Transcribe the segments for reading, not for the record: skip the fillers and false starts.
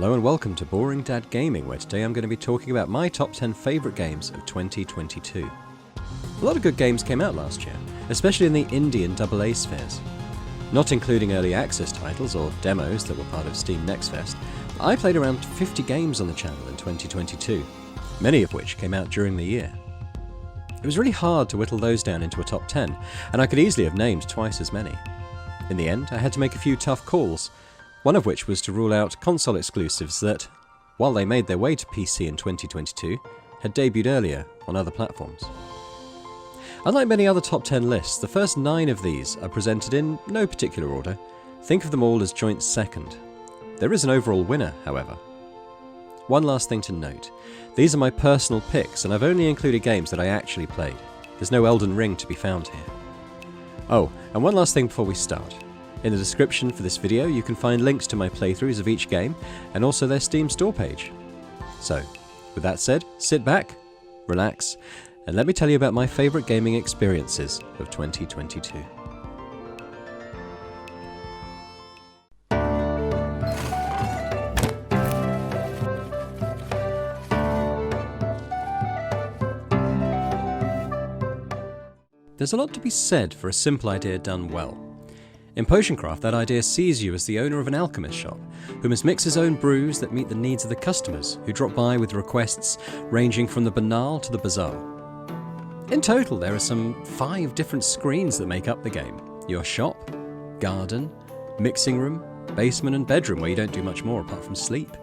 Hello and welcome to Boring Dad Gaming, where today I'm going to be talking about my top 10 favourite games of 2022. A lot of good games came out last year, especially in the indie and AA spheres. Not including early access titles or demos that were part of Steam Next Fest, I played around 50 games on the channel in 2022, many of which came out during the year. It was really hard to whittle those down into a top 10, and I could easily have named twice as many. In the end, I had to make a few tough calls, one of which was to rule out console exclusives that, while they made their way to PC in 2022, had debuted earlier on other platforms. Unlike many other top 10 lists, the first 9 of these are presented in no particular order. Think of them all as joint second. There is an overall winner, however. One last thing to note. These are my personal picks, and I've only included games that I actually played. There's no Elden Ring to be found here. Oh, and one last thing before we start. In the description for this video you can find links to my playthroughs of each game, and also their Steam store page. So, with that said, sit back, relax, and let me tell you about my favourite gaming experiences of 2022. There's a lot to be said for a simple idea done well. In Potioncraft, that idea sees you as the owner of an alchemist shop, who must mix his own brews that meet the needs of the customers who drop by with requests ranging from the banal to the bizarre. In total, there are some 5 different screens that make up the game. Your shop, garden, mixing room, basement and bedroom where you don't do much more apart from sleep.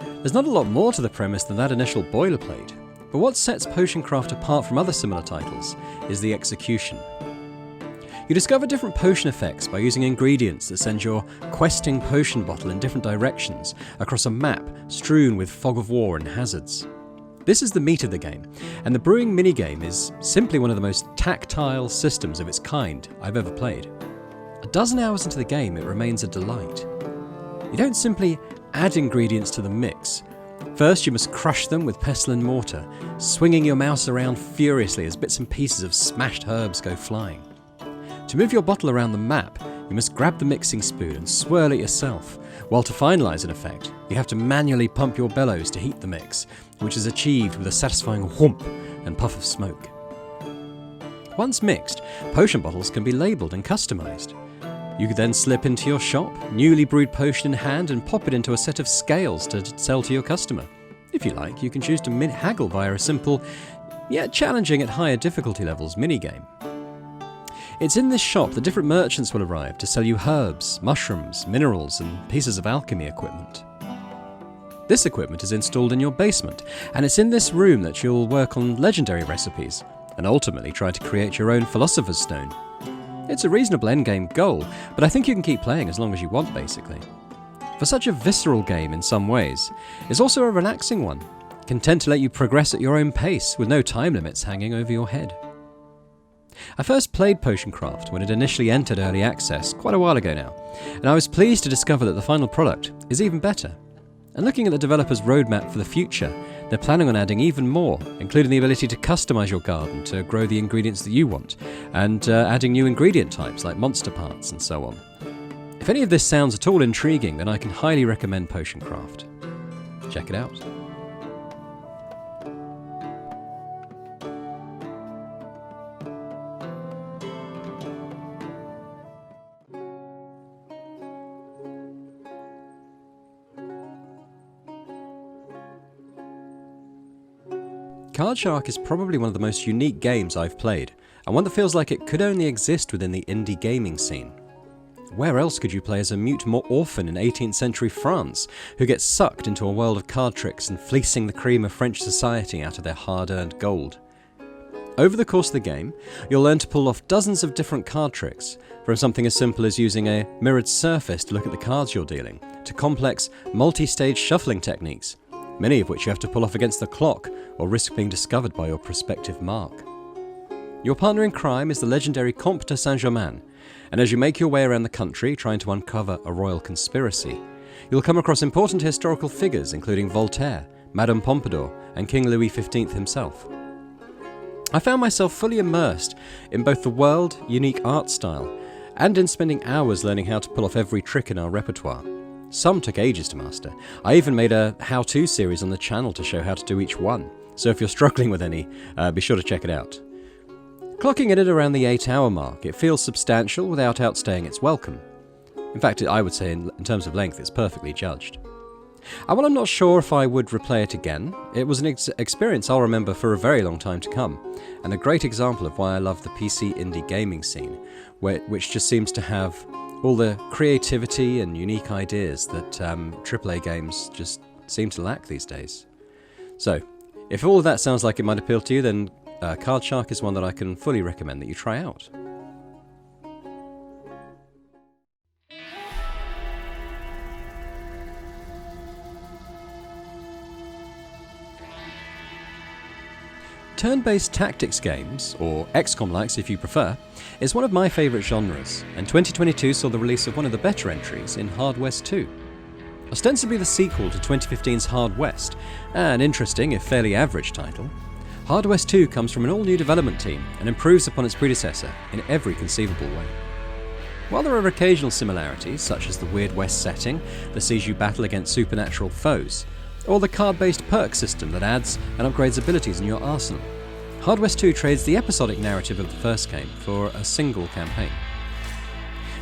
There's not a lot more to the premise than that initial boilerplate, but what sets Potioncraft apart from other similar titles is the execution. You discover different potion effects by using ingredients that send your questing potion bottle in different directions across a map strewn with fog of war and hazards. This is the meat of the game, and the brewing minigame is simply one of the most tactile systems of its kind I've ever played. A dozen hours into the game, it remains a delight. You don't simply add ingredients to the mix. First, you must crush them with pestle and mortar, swinging your mouse around furiously as bits and pieces of smashed herbs go flying. To move your bottle around the map, you must grab the mixing spoon and swirl it yourself, while to finalise an effect, you have to manually pump your bellows to heat the mix, which is achieved with a satisfying whoomp and puff of smoke. Once mixed, potion bottles can be labelled and customised. You could then slip into your shop, newly brewed potion in hand, and pop it into a set of scales to sell to your customer. If you like, you can choose to haggle via a simple, yet challenging at higher difficulty levels, minigame. It's in this shop that different merchants will arrive to sell you herbs, mushrooms, minerals, and pieces of alchemy equipment. This equipment is installed in your basement, and it's in this room that you'll work on legendary recipes, and ultimately try to create your own Philosopher's Stone. It's a reasonable endgame goal, but I think you can keep playing as long as you want, basically. For such a visceral game in some ways, it's also a relaxing one, content to let you progress at your own pace with no time limits hanging over your head. I first played Potioncraft when it initially entered early access quite a while ago now, and I was pleased to discover that the final product is even better. And looking at the developer's roadmap for the future, they're planning on adding even more, including the ability to customise your garden to grow the ingredients that you want, and adding new ingredient types like monster parts and so on. If any of this sounds at all intriguing, then I can highly recommend Potioncraft. Check it out. Card Shark is probably one of the most unique games I've played, and one that feels like it could only exist within the indie gaming scene. Where else could you play as a mute orphan in 18th century France, who gets sucked into a world of card tricks and fleecing the cream of French society out of their hard-earned gold? Over the course of the game, you'll learn to pull off dozens of different card tricks, from something as simple as using a mirrored surface to look at the cards you're dealing, to complex, multi-stage shuffling techniques, many of which you have to pull off against the clock or risk being discovered by your prospective mark. Your partner in crime is the legendary Comte de Saint-Germain, and as you make your way around the country trying to uncover a royal conspiracy, you'll come across important historical figures including Voltaire, Madame Pompadour, and King Louis XV himself. I found myself fully immersed in both the world, unique art style, and in spending hours learning how to pull off every trick in our repertoire, Some took ages to master. I even made a how-to series on the channel to show how to do each one, so if you're struggling with any, be sure to check it out. Clocking in at around the 8-hour mark, it feels substantial without outstaying its welcome. In fact, I would say in terms of length, it's perfectly judged. And while I'm not sure if I would replay it again, it was an experience I'll remember for a very long time to come, and a great example of why I love the PC indie gaming scene, which just seems to have all the creativity and unique ideas that AAA games just seem to lack these days. So, if all of that sounds like it might appeal to you, then Card Shark is one that I can fully recommend that you try out. Turn-based tactics games, or XCOM-likes if you prefer, is one of my favourite genres, and 2022 saw the release of one of the better entries in Hard West 2. Ostensibly the sequel to 2015's Hard West, an interesting if fairly average title, Hard West 2 comes from an all-new development team and improves upon its predecessor in every conceivable way. While there are occasional similarities, such as the Weird West setting that sees you battle against supernatural foes, or the card-based perk system that adds and upgrades abilities in your arsenal, Hard West 2 trades the episodic narrative of the first game for a single campaign.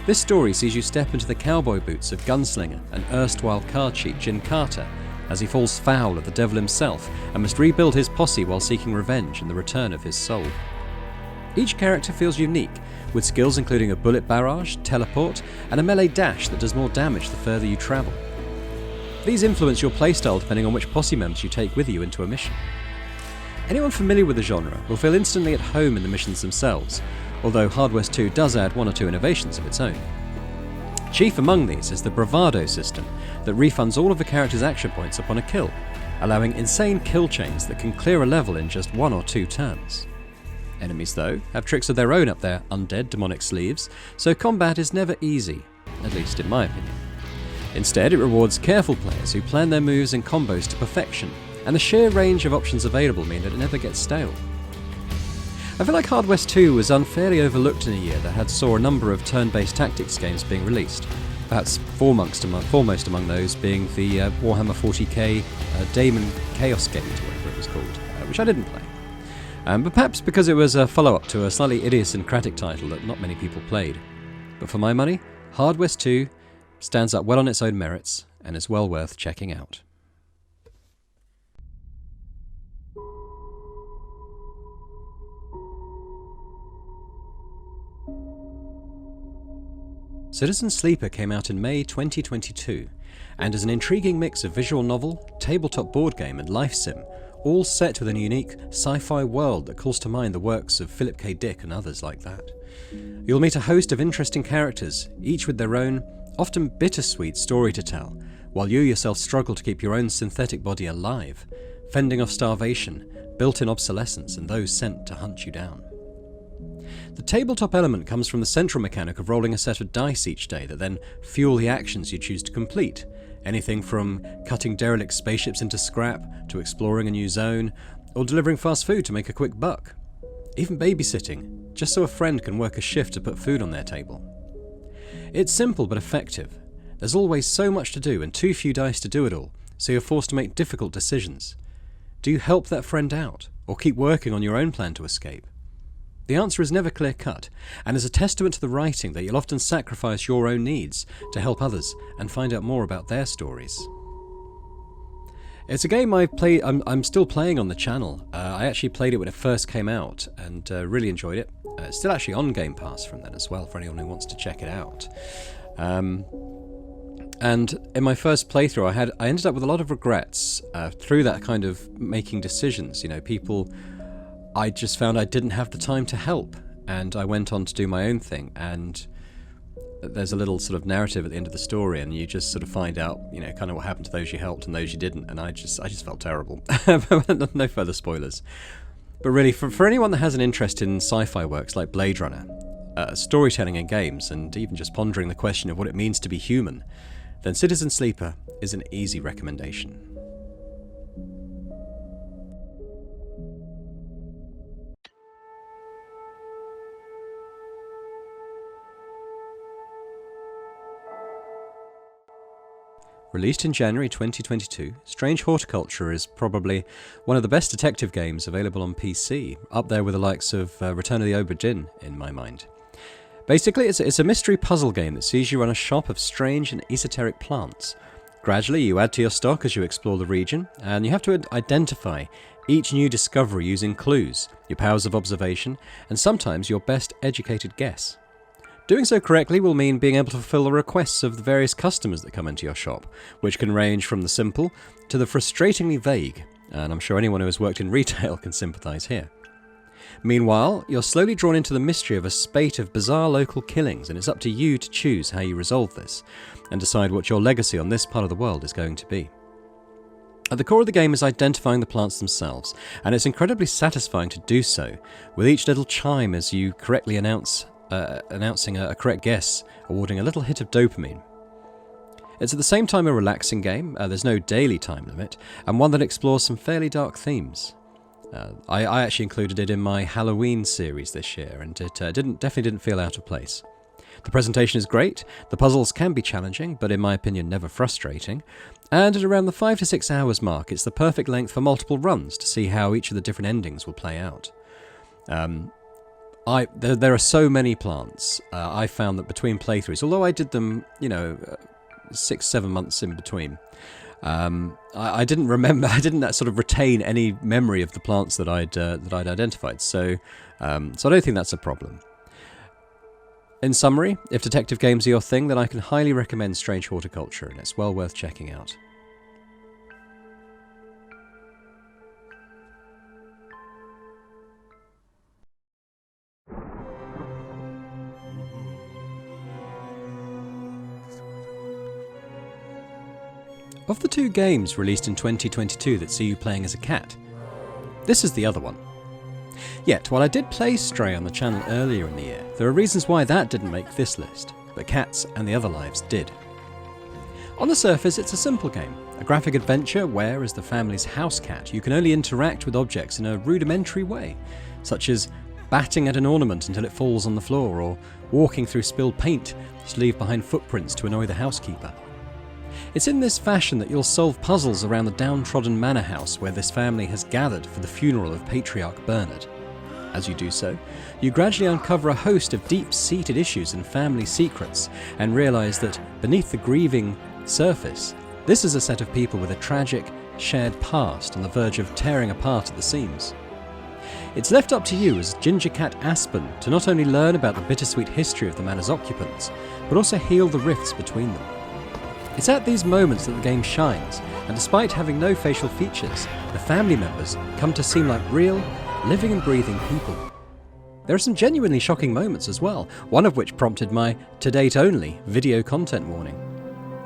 This story sees you step into the cowboy boots of gunslinger and erstwhile card cheat Jin Carter as he falls foul of the devil himself and must rebuild his posse while seeking revenge and the return of his soul. Each character feels unique, with skills including a bullet barrage, teleport, and a melee dash that does more damage the further you travel. These influence your playstyle depending on which posse members you take with you into a mission. Anyone familiar with the genre will feel instantly at home in the missions themselves, although Hard West 2 does add one or two innovations of its own. Chief among these is the bravado system that refunds all of the character's action points upon a kill, allowing insane kill chains that can clear a level in just 1 or 2 turns. Enemies, though, have tricks of their own up their undead demonic sleeves, so combat is never easy, at least in my opinion. Instead, it rewards careful players who plan their moves and combos to perfection, and the sheer range of options available mean that it never gets stale. I feel like Hard West 2 was unfairly overlooked in a year that had saw a number of turn-based tactics games being released, perhaps foremost among those being the Warhammer 40k Daemon Chaos Gate, or whatever it was called, which I didn't play. But perhaps because it was a follow-up to a slightly idiosyncratic title that not many people played. But for my money, Hard West 2 stands up well on its own merits and is well worth checking out. Citizen Sleeper came out in May 2022, and is an intriguing mix of visual novel, tabletop board game and life sim, all set within a unique sci-fi world that calls to mind the works of Philip K. Dick and others like that. You'll meet a host of interesting characters, each with their own, often bittersweet story to tell, while you yourself struggle to keep your own synthetic body alive, fending off starvation, built-in obsolescence, and those sent to hunt you down. The tabletop element comes from the central mechanic of rolling a set of dice each day that then fuel the actions you choose to complete, anything from cutting derelict spaceships into scrap, to exploring a new zone, or delivering fast food to make a quick buck. Even babysitting, just so a friend can work a shift to put food on their table. It's simple but effective. There's always so much to do and too few dice to do it all, so you're forced to make difficult decisions. Do you help that friend out, or keep working on your own plan to escape? The answer is never clear-cut, and is a testament to the writing that you'll often sacrifice your own needs to help others and find out more about their stories. It's a game I'm still playing on the channel. I actually played it when it first came out and really enjoyed it. It's still actually on Game Pass from then as well for anyone who wants to check it out. And in my first playthrough I ended up with a lot of regrets through that kind of making decisions. You know, I just found I didn't have the time to help, and I went on to do my own thing, and there's a little sort of narrative at the end of the story, and you just sort of find out, you know, kind of what happened to those you helped and those you didn't, and I just felt terrible. No further spoilers. But really, for anyone that has an interest in sci-fi works like Blade Runner, storytelling in games, and even just pondering the question of what it means to be human, then Citizen Sleeper is an easy recommendation. Released in January 2022, Strange Horticulture is probably one of the best detective games available on PC, up there with the likes of Return of the Obra Dinn, in my mind. Basically, it's a mystery puzzle game that sees you run a shop of strange and esoteric plants. Gradually, you add to your stock as you explore the region, and you have to identify each new discovery using clues, your powers of observation, and sometimes your best educated guess. Doing so correctly will mean being able to fulfill the requests of the various customers that come into your shop, which can range from the simple to the frustratingly vague, and I'm sure anyone who has worked in retail can sympathise here. Meanwhile, you're slowly drawn into the mystery of a spate of bizarre local killings, and it's up to you to choose how you resolve this, and decide what your legacy on this part of the world is going to be. At the core of the game is identifying the plants themselves, and it's incredibly satisfying to do so, with each little chime as you correctly announcing a correct guess, awarding a little hit of dopamine. It's at the same time a relaxing game, there's no daily time limit, and one that explores some fairly dark themes. I actually included it in my Halloween series this year, and it definitely didn't feel out of place. The presentation is great, the puzzles can be challenging, but in my opinion never frustrating, and at around the 5 to 6 hours mark it's the perfect length for multiple runs to see how each of the different endings will play out. There are so many plants. I found that between playthroughs, although I did them, 6-7 months in between, I didn't remember. I didn't sort of retain any memory of the plants that I'd identified. So I don't think that's a problem. In summary, if detective games are your thing, then I can highly recommend Strange Horticulture, and it's well worth checking out. Of the two games released in 2022 that see you playing as a cat, this is the other one. Yet, while I did play Stray on the channel earlier in the year, there are reasons why that didn't make this list, but Cats and the Other Lives did. On the surface, it's a simple game, a graphic adventure where, as the family's house cat, you can only interact with objects in a rudimentary way, such as batting at an ornament until it falls on the floor, or walking through spilled paint to leave behind footprints to annoy the housekeeper. It's in this fashion that you'll solve puzzles around the downtrodden manor house where this family has gathered for the funeral of Patriarch Bernard. As you do so, you gradually uncover a host of deep-seated issues and family secrets, and realise that beneath the grieving surface, this is a set of people with a tragic, shared past on the verge of tearing apart at the seams. It's left up to you as Ginger Cat Aspen to not only learn about the bittersweet history of the manor's occupants, but also heal the rifts between them. It's at these moments that the game shines, and despite having no facial features, the family members come to seem like real, living and breathing people. There are some genuinely shocking moments as well, one of which prompted my to-date only video content warning.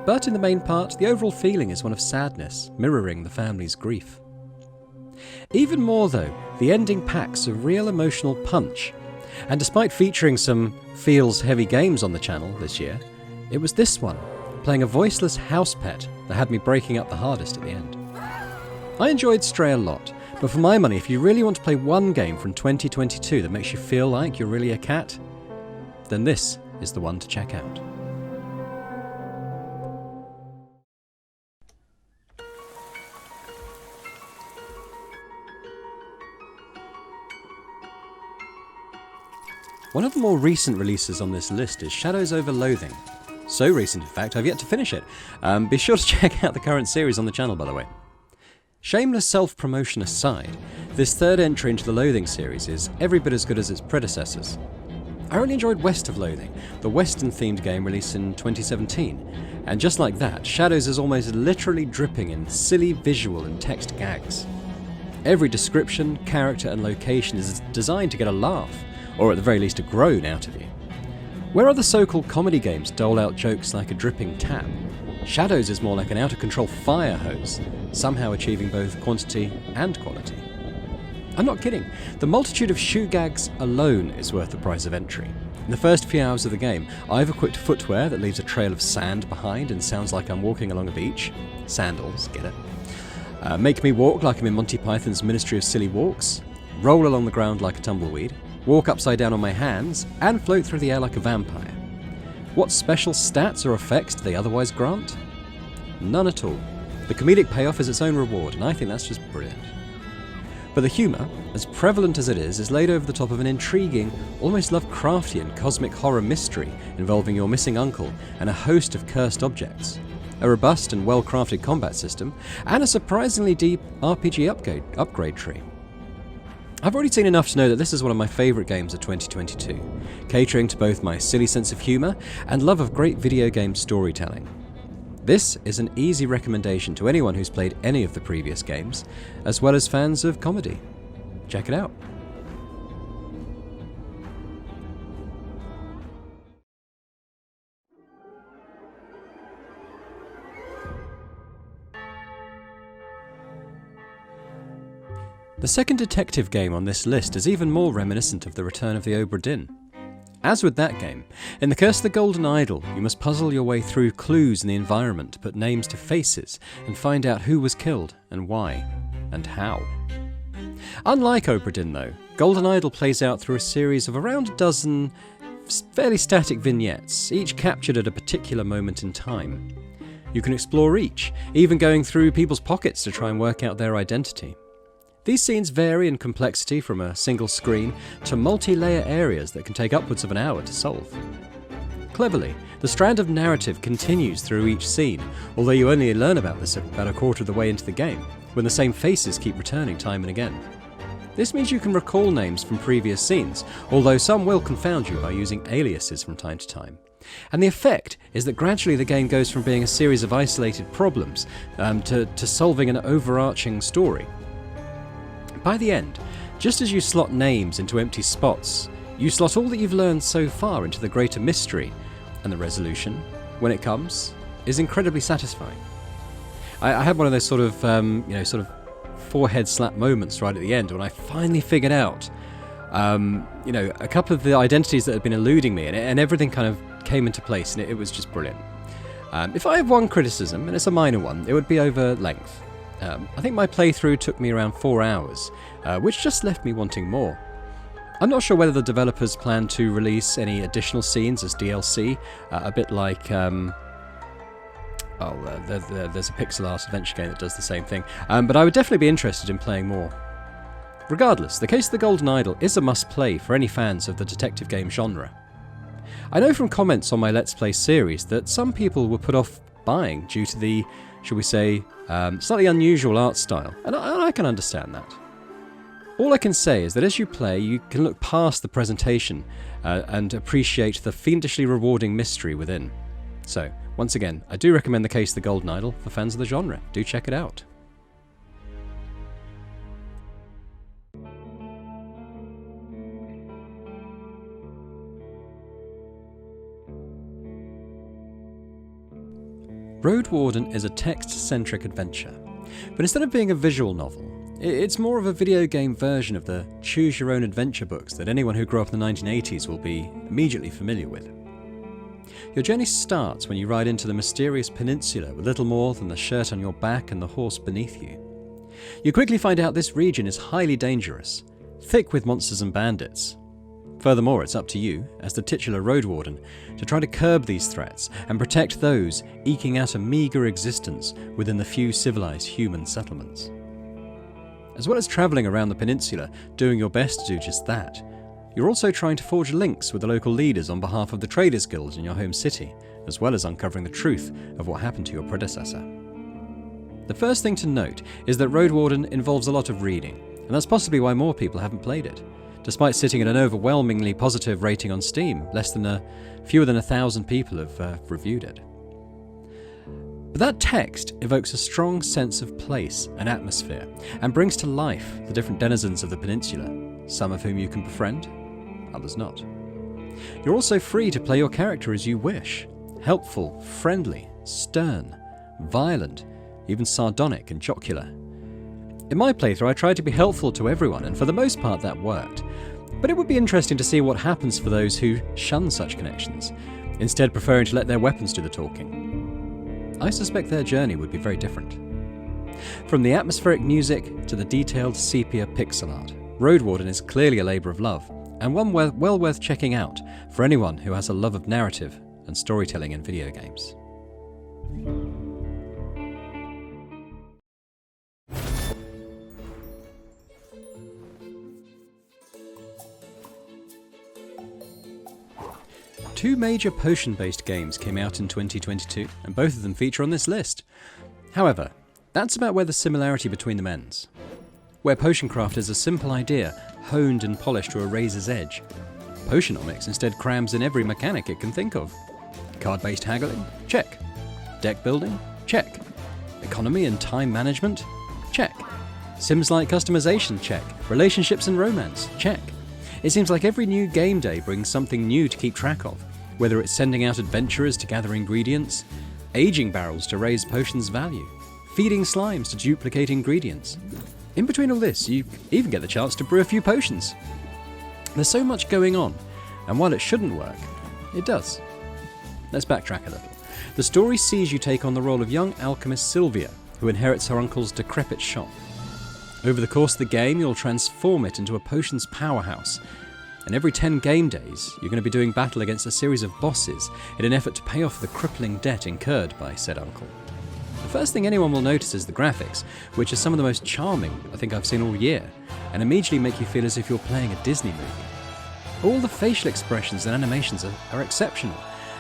But in the main part, the overall feeling is one of sadness, mirroring the family's grief. Even more though, the ending packs a real emotional punch, and despite featuring some feels-heavy games on the channel this year, it was this one, playing a voiceless house pet, that had me breaking up the hardest at the end. I enjoyed Stray a lot, but for my money, if you really want to play one game from 2022 that makes you feel like you're really a cat, then this is the one to check out. One of the more recent releases on this list is Shadows over Loathing. So recent, in fact, I've yet to finish it. Be sure to check out the current series on the channel, by the way. Shameless self-promotion aside, this third entry into the Loathing series is every bit as good as its predecessors. I really enjoyed West of Loathing, the Western-themed game released in 2017, and just like that, Shadows is almost literally dripping in silly visual and text gags. Every description, character and location is designed to get a laugh, or at the very least a groan out of you. Where other so-called comedy games dole out jokes like a dripping tap, Shadows is more like an out-of-control fire hose, somehow achieving both quantity and quality. I'm not kidding, the multitude of shoe gags alone is worth the price of entry. In the first few hours of the game, I've equipped footwear that leaves a trail of sand behind and sounds like I'm walking along a beach. Sandals, get it? Make me walk like I'm in Monty Python's Ministry of Silly Walks, roll along the ground like a tumbleweed, walk upside down on my hands, and float through the air like a vampire. What special stats or effects do they otherwise grant? None at all. The comedic payoff is its own reward, and I think that's just brilliant. But the humour, as prevalent as it is laid over the top of an intriguing, almost Lovecraftian cosmic horror mystery involving your missing uncle and a host of cursed objects, a robust and well-crafted combat system, and a surprisingly deep RPG upgrade tree. I've already seen enough to know that this is one of my favourite games of 2022, catering to both my silly sense of humour and love of great video game storytelling. This is an easy recommendation to anyone who's played any of the previous games, as well as fans of comedy. Check it out. The second detective game on this list is even more reminiscent of the return of the Obra Dinn. As with that game, in The Curse of the Golden Idol, you must puzzle your way through clues in the environment to put names to faces and find out who was killed and why and how. Unlike Obra Dinn though, Golden Idol plays out through a series of around a dozen fairly static vignettes, each captured at a particular moment in time. You can explore each, even going through people's pockets to try and work out their identity. These scenes vary in complexity from a single screen to multi-layer areas that can take upwards of an hour to solve. Cleverly, the strand of narrative continues through each scene, although you only learn about this about a quarter of the way into the game, when the same faces keep returning time and again. This means you can recall names from previous scenes, although some will confound you by using aliases from time to time. And the effect is that gradually the game goes from being a series of isolated problems to solving an overarching story. By the end, just as you slot names into empty spots, you slot all that you've learned so far into the greater mystery, and the resolution, when it comes, is incredibly satisfying. I had one of those sort of forehead slap moments right at the end when I finally figured out, a couple of the identities that had been eluding me, and everything kind of came into place, and it was just brilliant. If I have one criticism, and it's a minor one, it would be over length. I think my playthrough took me around 4 hours, which just left me wanting more. I'm not sure whether the developers plan to release any additional scenes as DLC, a bit like there's a pixel art adventure game that does the same thing, but I would definitely be interested in playing more. Regardless, The Case of the Golden Idol is a must-play for any fans of the detective game genre. I know from comments on my Let's Play series that some people were put off buying due to the, shall we say, slightly unusual art style, and I can understand that. All I can say is that as you play, you can look past the presentation and appreciate the fiendishly rewarding mystery within. So, once again, I do recommend The Case of the Golden Idol for fans of the genre. Do check it out. Roadwarden is a text-centric adventure, but instead of being a visual novel, it's more of a video game version of the choose-your-own-adventure books that anyone who grew up in the 1980s will be immediately familiar with. Your journey starts when you ride into the mysterious peninsula with little more than the shirt on your back and the horse beneath you. You quickly find out this region is highly dangerous, thick with monsters and bandits. Furthermore, it's up to you, as the titular Roadwarden, to try to curb these threats and protect those eking out a meagre existence within the few civilized human settlements. As well as travelling around the peninsula, doing your best to do just that, you're also trying to forge links with the local leaders on behalf of the Traders Guild in your home city, as well as uncovering the truth of what happened to your predecessor. The first thing to note is that Roadwarden involves a lot of reading, and that's possibly why more people haven't played it. Despite sitting at an overwhelmingly positive rating on Steam, fewer than 1,000 people have reviewed it. But that text evokes a strong sense of place and atmosphere, and brings to life the different denizens of the peninsula, some of whom you can befriend, others not. You're also free to play your character as you wish, helpful, friendly, stern, violent, even sardonic and jocular. In my playthrough I tried to be helpful to everyone, and for the most part that worked. But it would be interesting to see what happens for those who shun such connections, instead preferring to let their weapons do the talking. I suspect their journey would be very different. From the atmospheric music to the detailed sepia pixel art, Roadwarden is clearly a labour of love, and one well worth checking out for anyone who has a love of narrative and storytelling in video games. 2 major potion-based games came out in 2022, and both of them feature on this list. However, that's about where the similarity between them ends. Where potioncraft is a simple idea, honed and polished to a razor's edge, Potionomics instead crams in every mechanic it can think of. Card-based haggling? Check. Deck building? Check. Economy and time management? Check. Sims-like customization? Check. Relationships and romance? Check. It seems like every new game day brings something new to keep track of, whether it's sending out adventurers to gather ingredients, aging barrels to raise potions' value, feeding slimes to duplicate ingredients. In between all this, you even get the chance to brew a few potions. There's so much going on, and while it shouldn't work, it does. Let's backtrack a little. The story sees you take on the role of young alchemist Sylvia, who inherits her uncle's decrepit shop. Over the course of the game, you'll transform it into a potions powerhouse, and every 10 game days, you're going to be doing battle against a series of bosses in an effort to pay off the crippling debt incurred by said uncle. The first thing anyone will notice is the graphics, which are some of the most charming I think I've seen all year, and immediately make you feel as if you're playing a Disney movie. All the facial expressions and animations are exceptional,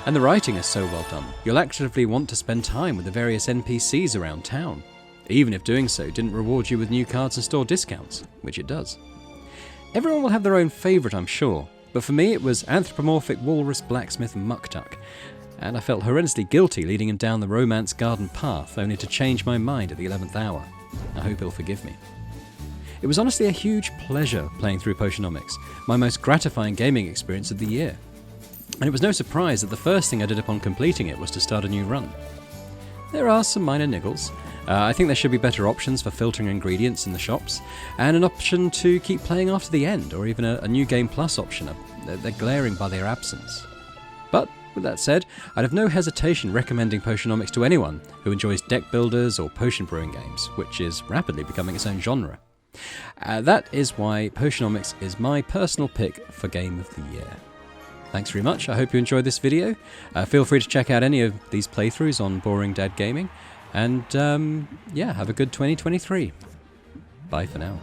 and the writing is so well done, you'll actively want to spend time with the various NPCs around town, even if doing so didn't reward you with new cards and store discounts, which it does. Everyone will have their own favourite, I'm sure, but for me it was anthropomorphic walrus blacksmith Muktuk, and I felt horrendously guilty leading him down the romance garden path, only to change my mind at the 11th hour. I hope he'll forgive me. It was honestly a huge pleasure playing through Potionomics, my most gratifying gaming experience of the year. And it was no surprise that the first thing I did upon completing it was to start a new run. There are some minor niggles. I think there should be better options for filtering ingredients in the shops, and an option to keep playing after the end, or even a New Game Plus option. They're glaring by their absence. But with that said, I'd have no hesitation recommending Potionomics to anyone who enjoys deck builders or potion brewing games, which is rapidly becoming its own genre. That is why Potionomics is my personal pick for Game of the Year. Thanks very much, I hope you enjoyed this video. Feel free to check out any of these playthroughs on Boring Dad Gaming, and yeah, have a good 2023. Bye for now.